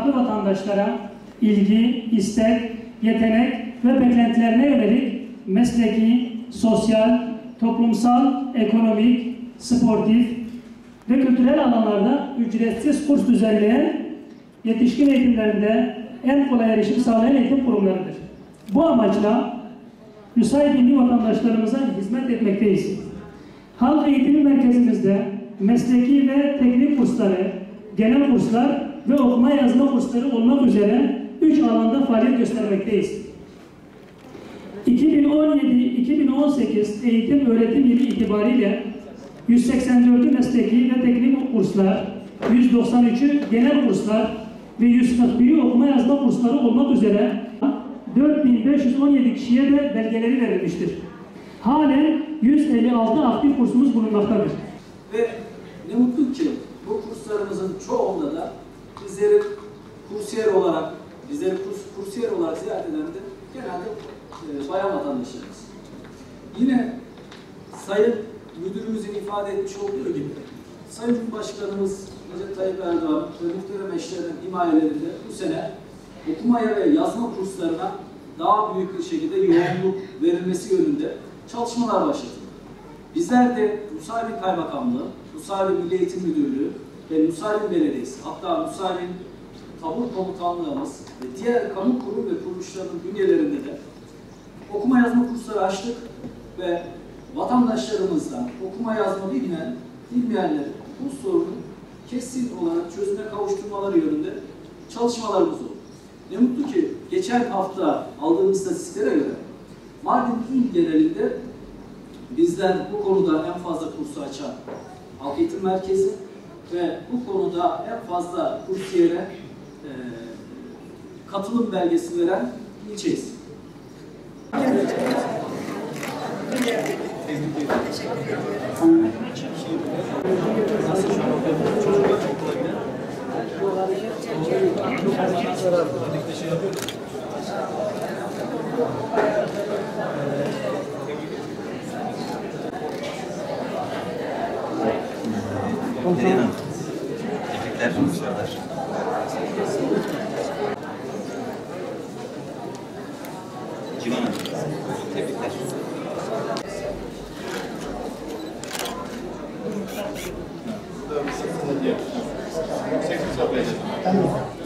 farklı vatandaşlara ilgi, istek, yetenek ve beklentilerine yönelik mesleki, sosyal, toplumsal, ekonomik, sportif ve kültürel alanlarda ücretsiz kurs düzenleyen, yetişkin eğitimlerinde en kolay erişim sağlayan eğitim kurumlarıdır. Bu amaçla Nusaybinli vatandaşlarımıza hizmet etmekteyiz. Halk eğitimi merkezimizde mesleki ve teknik kursları, genel kurslar ve okuma yazma kursları olmak üzere 3 alanda faaliyet göstermekteyiz. 2017-2018 eğitim öğretim yılı itibariyle 184'ü mesleki ve teknik kurslar, 193'ü genel kurslar ve 141'i okuma yazma kursları olmak üzere 4517 kişiye de belgeleri verilmiştir. Halen 156 aktif kursumuz bulunmaktadır. Ve ne mutlu ki bu kurslarımızın çoğunda da bizleri kursiyer olarak ziyaret eden de genelde bayan vatandaşlarımız. Yine Sayın Müdürümüzün ifade etmiş olduğu gibi Sayın Cumhurbaşkanımız Recep Tayyip Erdoğan ve muhterem eşlerinin himayelerinde bu sene okumaya ve yazma kurslarına daha büyük bir şekilde yoğunluk verilmesi yönünde çalışmalar başlatıldı. Bizler de Nusaybin Kaymakamlığı, Nusaybin Milli Eğitim Müdürlüğü ve Nusaybin Belediyesi, hatta Nusaybin Tabur Komutanlığımız ve diğer kamu kurum ve kuruluşlarının bünyelerinde de okuma yazma kursları açtık ve vatandaşlarımızdan okuma yazma bilmeyenlerin bu sorunu kesin olarak çözüme kavuşturmaları yönünde çalışmalarımız oldu. Ne mutlu ki geçen hafta aldığımız istatistiklere göre Mardin il genelinde bizden bu konuda en fazla kursu açan halk eğitim merkezi ve bu konuda en fazla kursiyere katılım belgesi veren ilçeyiz. Tebrikler, başarılar. Civan Hanım, tebrikler. Tamam.